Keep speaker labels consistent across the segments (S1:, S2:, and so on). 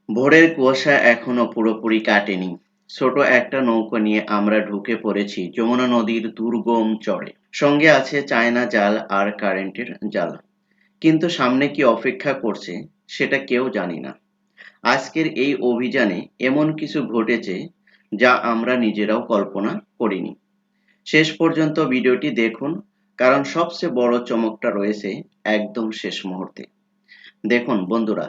S1: ভোরের কুয়াশা এখনো পুরোপুরি কাটেনি। ছোট একটা নৌকো নিয়ে আমরা ঢুকে পড়েছি যমুনা নদীর দুর্গম চরে। সঙ্গে আছে চায়না জাল আর কারেন্টের জাল। কিন্তু সামনে কি অপেক্ষা করছে সেটা কেউ জানি না। আজকের এই অভিযানে এমন কিছু ঘটেছে যা আমরা নিজেরাও কল্পনা করিনি। শেষ পর্যন্ত ভিডিওটি দেখুন, কারণ সবচেয়ে বড় চমকটা রয়েছে একদম শেষ মুহূর্তে। দেখুন বন্ধুরা,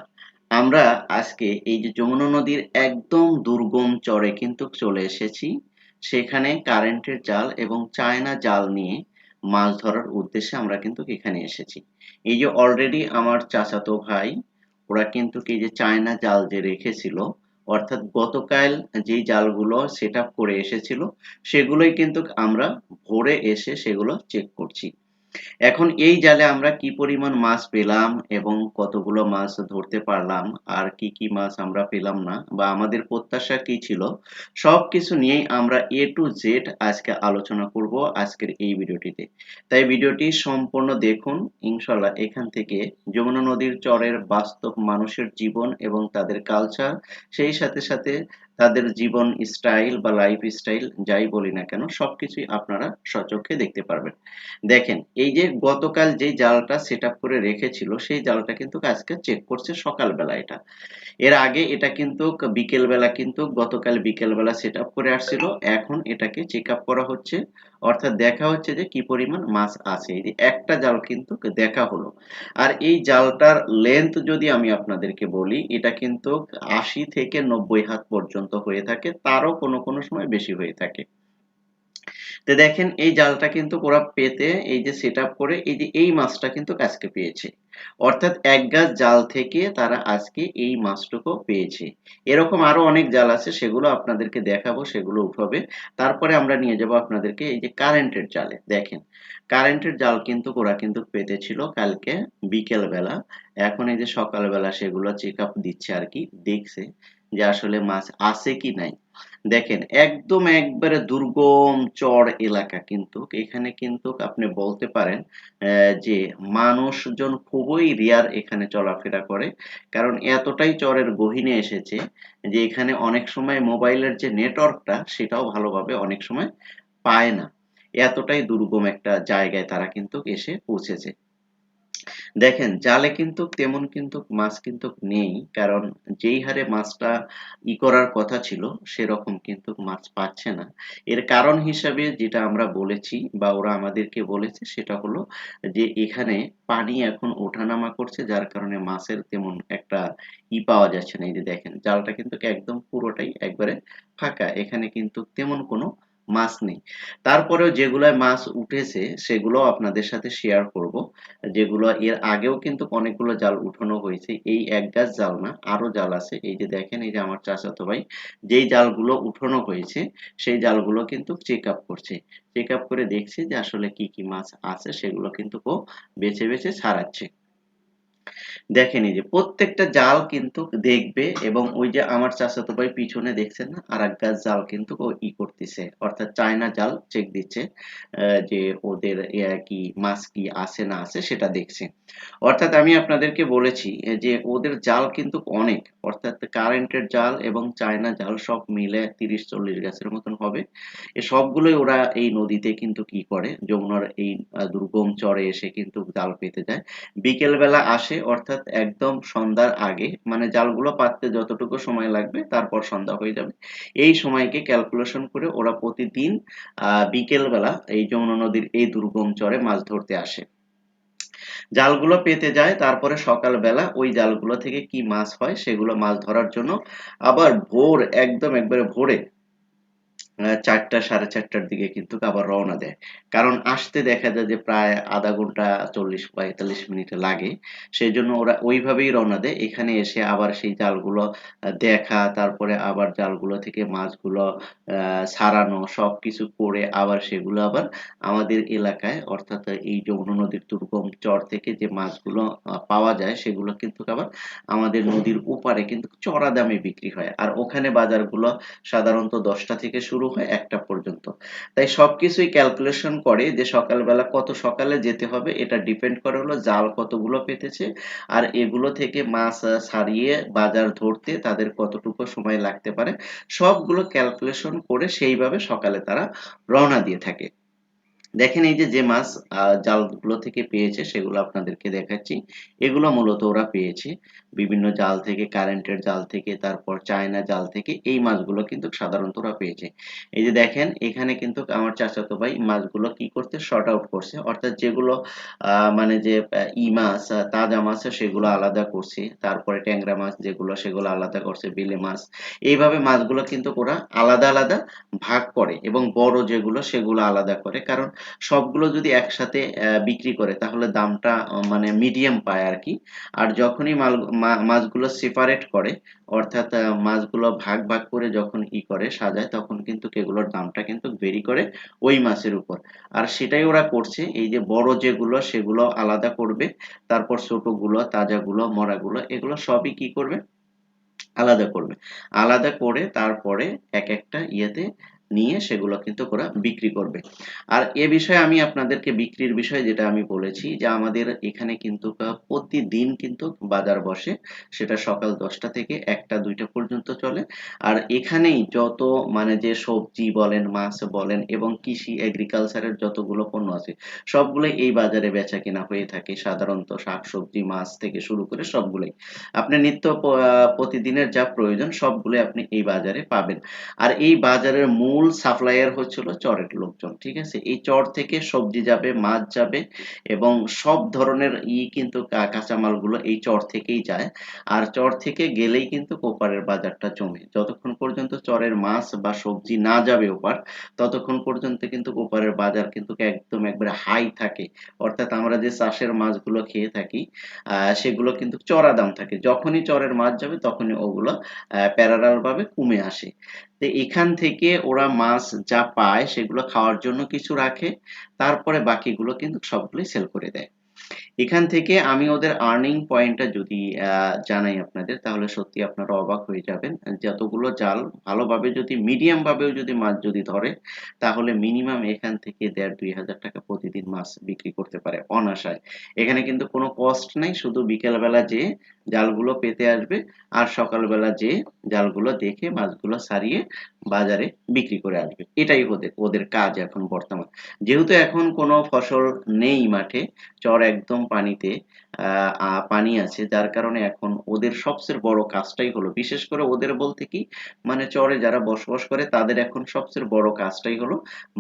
S1: আমরা আজকে এই যে যমুনা নদীর একদম দুর্গম চরে কিন্তু চলে এসেছি। সেখানে কারেন্টের জাল এবং চায়না জাল নিয়ে মাছ ধরার উদ্দেশ্যে আমরা কিন্তু এখানে এসেছি। এই যে অলরেডি আমার চাচাতো ভাই, ওরা কিন্তু এই যে চায়না জাল যে রেখেছিল, অর্থাৎ গতকাল যেই জালগুলো সেট আপ করে এসেছিল, সেগুলোই কিন্তু আমরা ভোরে এসে সেগুলো চেক করছি। এখন এই জালে আমরা কি পরিমাণ মাছ পেলাম এবং কতগুলো মাছ ধরতে পারলাম, আর কি কি মাছ আমরা পেলাম না, বা আমাদের প্রত্যাশা কি ছিল, সবকিছু নিয়েই আমরা এ টু জেড আজকে আলোচনা করব আজকের এই ভিডিওটিতে। তাই ভিডিওটি সম্পূর্ণ দেখুন। ইনশাল্লাহ এখান থেকে যমুনা নদীর চরের বাস্তব মানুষের জীবন এবং তাদের কালচার, সেই সাথে সাথে তাদের জীবন স্টাইল বা লাইফ স্টাইল যাই বলি না কেন, সবকিছুই আপনারা সচক্ষে দেখতে পারবেন। দেখেন, এই যে গতকাল যে জালটা সেট আপ করে রেখেছিল, সেই জালটা কিন্তু আজকে চেক করছে সকালবেলা। এটা এর আগে এটা কিন্তু বিকেল বেলা, কিন্তু গতকাল বিকেল বেলা সেট আপ করে আসছিল। এখন এটাকে চেক আপ করা হচ্ছে, অর্থাৎ দেখা হচ্ছে যে কি পরিমাণ মাছ আছে। এই যে একটা জাল কিন্তু দেখা হলো। আর এই জালটার লেন্থ যদি আমি আপনাদেরকে বলি, এটা কিন্তু 80 থেকে 90 হাত পর্যন্ত হয়ে থাকে, তারও কোনো কোনো সময় বেশি হয়ে থাকে। তো দেখেন, এই জালটা কিন্তু ওরা পেতে এই যে সেট আপ করে এই যে এই মাছটা কিন্তু আজকে পেয়েছে। অর্থাৎ এক গাছ জাল থেকে তারা আজকে এই মাছটুকু পেয়েছে। এরকম আরো অনেক জাল আছে, সেগুলো আপনাদেরকে দেখাবো, সেগুলো উঠাবে। তারপরে আমরা নিয়ে যাব আপনাদেরকে এই যে কারেন্টের জালে। দেখেন, কারেন্টের জাল কিন্তু ওরা কিন্তু পেতেছিল কালকে বিকেল বেলা। এখন এই যে সকালবেলা সেগুলো চেক আপ দিচ্ছে আর কি, দেখছে যে আসলে মাছ আছে কি নাই। দেখেন, একদম একবারে দুর্গম চর এলাকা, কিন্তু এখানে কিন্তু আপনি বলতে পারেন যে মানুষজন খুবই রেয়ার এখানে চলাফেরা করে। কারণ এতটাই চরের গহীনে এসেছে যে এখানে অনেক সময় মোবাইলের যে নেটওয়ার্কটা সেটাও ভালোভাবে অনেক সময় পায় না। এতটাই দুর্গম একটা জায়গায় তারা কিন্তু এসে পৌঁছেছে। দেখেন, জালে কিন্তু তেমন কিন্তু মাছ কিন্তু নেই, কারণ যেই হারে মাছটা করার কথা ছিল সেরকম কিন্তু মাছ পাচ্ছে না। এর কারণ হিসাবে যেটা আমরা বলেছি বা ওরা আমাদেরকে বলেছে, সেটা হলো যে এখানে পানি এখন ওঠানামা করছে, যার কারণে মাছের তেমন একটা পাওয়া যাচ্ছে না। এই যে দেখেন, জালটা কিন্তু একদম পুরোটাই একবারে ফাঁকা, এখানে কিন্তু তেমন কোনো মাছ নেই। তারপরেও যেগুলায় মাছ উঠেছে সেগুলো আপনাদের সাথে শেয়ার করব। যেগুলো এর আগেও কিন্তু অনেকগুলো জাল উঠানো হয়েছে, এই এক গাছ জাল না, আরো জাল আছে। এই যে দেখেন, এই যে আমার চাচাতো ভাই যেই জালগুলো উঠানো হয়েছে, সেই জালগুলো কিন্তু চেক আপ করছে। চেক আপ করে দেখছে যে আসলে কি কি মাছ আছে, সেগুলো কিন্তু ও বেছে বেছে ছাড়াচ্ছে। দেখেন, এই যে প্রত্যেকটা জাল কিন্তু দেখবে, এবং ওই যে আমার চাচাতো ভাই পিছনে দেখছেন না, আর এক গাছ জাল কিন্তু ও করতেছে, অর্থাৎ চায়না জাল চেক দিচ্ছে, যে ওদের কি মাছ কি আছে না আছে সেটা দেখছে। অর্থাৎ আমি আপনাদেরকে বলেছি যে ওদের জাল কিন্তু অনেক, অর্থাৎ কারেন্টের জাল এবং চায়না জাল সব মিলে 30-40 গাছের মতন হবে। এ সবগুলোই ওরা এই নদীতে কিন্তু কি করে, যমুনার এই দুর্গম চরে এসে কিন্তু জাল পেতে যায়। বিকেল বেলা আসে, অর্থাৎ একদম সন্ধ্যার আগে, মানে জালগুলো পাততে যতটুকু সময় লাগবে তারপর সন্ধ্যা হয়ে যাবে। এই সময়কে ক্যালকুলেশন করে ওরা প্রতিদিন বিকেল বেলা এই যমুনা নদীর এই দুর্গম চরে মাছ ধরতে আসে। জালগুলো পেতে যায়, তারপরে সকালবেলা ওই জালগুলো থেকে কি মাছ হয় সেগুলো মাছ ধরার জন্য আবার ভোর, একদম একবারে ভোরে ৪টা ৪:৩০টার দিকে কিন্তু আবার রওনা দেয়। কারণ আসতে দেখা যায় যে প্রায় আধা ঘন্টা ৪০-৪৫ মিনিট লাগে। সেজন্য ওরা ওইভাবেই রওনা দেয়। এখানে এসে আবার সেই জালগুলো দেখা, তারপরে আবার জালগুলো থেকে মাছগুলো ছাড়ানো, সবকিছু করে আবার সেগুলো আবার আমাদের এলাকায়, অর্থাৎ এই যমুনা নদীর দুর্গম চর থেকে যে মাছগুলো পাওয়া যায়, সেগুলো কিন্তু আবার আমাদের নদীর ওপারে কিন্তু চড়া দামে বিক্রি হয়। আর ওখানে বাজারগুলো সাধারণত ১০টা থেকে শুরু শুরু হয় 1টা পর্যন্ত। তাই সবকিছুই ক্যালকুলেশন করে যে সকালবেলা কত সকালে যেতে হবে, এটা ডিপেন্ড করে হলো জাল কতগুলো পেতেছে আর এগুলো থেকে মাছ ছাড়িয়ে বাজার ধরতে তাদের কতটুকু সময় লাগতে পারে, সবগুলো ক্যালকুলেশন করে সেইভাবে সকালে তারা রওনা দিয়ে থাকে। দেখেন এই যে মাছ জালগুলো থেকে পেয়েছে সেগুলো আপনাদেরকে দেখাচ্ছি। এগুলো মূলত ওরা পেয়েছে বিভিন্ন জাল থেকে, কারেন্টের জাল থেকে, তারপর চায়না জাল থেকে এই মাছগুলো কিন্তু সাধারণত ওরা পেয়েছে। এই যে দেখেন এখানে কিন্তু আমার চাচাতো ভাই মাছগুলো কি করছে, শর্ট আউট করছে, অর্থাৎ যেগুলো মানে যে মাছ, তাজা মাছ সেগুলো আলাদা করছে, তারপরে ট্যাংরা মাছ যেগুলো সেগুলো আলাদা করছে, বেলে মাছ, এইভাবে মাছগুলো কিন্তু ওরা আলাদা আলাদা ভাগ করে এবং বড় যেগুলো সেগুলো আলাদা করে। কারণ সবগুলো যদি একসাথে বিক্রি করে তাহলে দামটা মানে মিডিয়াম পায় আরকি। আর যখনই মাছগুলো সেপারেট করে, অর্থাৎ মাছগুলো ভাগ ভাগ করে যখন করে সাজায়, তখন কিন্তু এগুলোর দামটা কিন্তু ভেরি করে ওই মাছের উপর। আর সেটাই ওরা করছে, এই যে বড় যেগুলো সেগুলো আলাদা করবে, তারপর ছোটগুলো, তাজাগুলো, মরাগুলো এগুলো সবই কি করবে, আলাদা করবে। আলাদা করে তারপরে একেকটা ইয়েতে নিয়ে সেগুলো কিন্তু ওরা বিক্রি করবে। আর এ বিষয়ে আমি আপনাদেরকে বিক্রির বিষয়ে যেটা আমি বলেছি যে আমাদের এখানে কিন্তু প্রতিদিন কিন্তু বাজার বসে। সেটা সকাল 10টা থেকে 1টা 2টা পর্যন্ত চলে। আর এখানেই যত মানে যে সবজি বলেন, মাছ বলেন এবং কৃষি এগ্রিকালচারের যতগুলো পণ্য আছে সবগুলোই এই বাজারে বেচাকেনা হয়ে থাকে। সাধারণত শাকসবজি, মাছ থেকে শুরু করে সবগুলোই। আপনি নিত্য প্রতিদিনের যা প্রয়োজন সবগুলোই আপনি এই বাজারে পাবেন। আর এই বাজারের মূল সাপ্লায়ার হচ্ছিল চরের লোকজন, ঠিক আছে? এই চর থেকে সবজি যাবে, মাছ যাবে এবং সব ধরনের কিন্তু কাঁচামালগুলো এই চর থেকেই যায়। আর চর থেকে গেলেই কিন্তু ওপারের বাজারটা জমে। যতক্ষণ পর্যন্ত চরের মাছ বা সবজি না যাবে ওপার, ততক্ষণ পর্যন্ত কিন্তু ওপারের বাজার কিন্তু একদম একবারে হাই থাকে। অর্থাৎ আমরা যে চাষের মাছগুলো খেয়ে থাকি সেগুলো কিন্তু চড়া দাম থাকে। যখনই চরের মাছ যাবে তখনই ওগুলো প্যারালাল ভাবে কমে আসে। তো এখান থেকে ওরা মাছ যা পায় সেগুলো খাওয়ার জন্য কিছু রাখে, তারপরে বাকিগুলো কিন্তু সবগুলোই সেল করে দেয়। এখান থেকে আমি ওদের আর্নিং পয়েন্টটা যদি জানাই আপনাদের, তাহলে সত্যি আপনারা অবাক হয়ে যাবেন। যতগুলো জাল ভালোভাবে যদি মিডিয়াম ভাবেও যদি মাছ যদি ধরে, তাহলে মিনিমাম এখান থেকে 1,500-2,000 টাকা প্রতিদিন মাছ বিক্রি করতে পারে অনায়াসে। এখানে কিন্তু কোনো কস্ট নাই, শুধু বিকেলবেলা যেয়ে জালগুলো পেতে আসবে আর সকালবেলা যেয়ে জালগুলো দেখে মাছগুলো ছাড়িয়ে বাজারে বিক্রি করে আসবে। এটাই ওদের ওদের কাজ এখন বর্তমান। যেহেতু এখন কোনো ফসল নেই মাঠে, চর একদম পানিতে, পানি আছে, যার কারণে এখন ওদের সবচেয়ে বড় কাজটাই হলো, বিশেষ করে ওদের বলতে কি মানে চরে যারা বসবাস করে তাদের এখন সবচেয়ে বড় কাজটাই হলো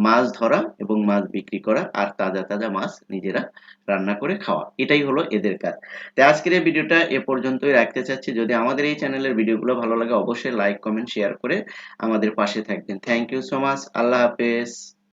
S1: মাছ ধরা এবং মাছ বিক্রি করা আর তাজা তাজা মাছ নিজেরা রান্না করে খাওয়া। এটাই হলো এদের কাজ। তো আজকের এই ভিডিওটা এ পর্যন্তই রাখতে চাচ্ছি। যদি আমাদের এই চ্যানেলের ভিডিওগুলো ভালো লাগে অবশ্যই লাইক, কমেন্ট, শেয়ার করে আমাদের পাশে থাকবেন। Thank you so much. আল্লাহ হাফেজ।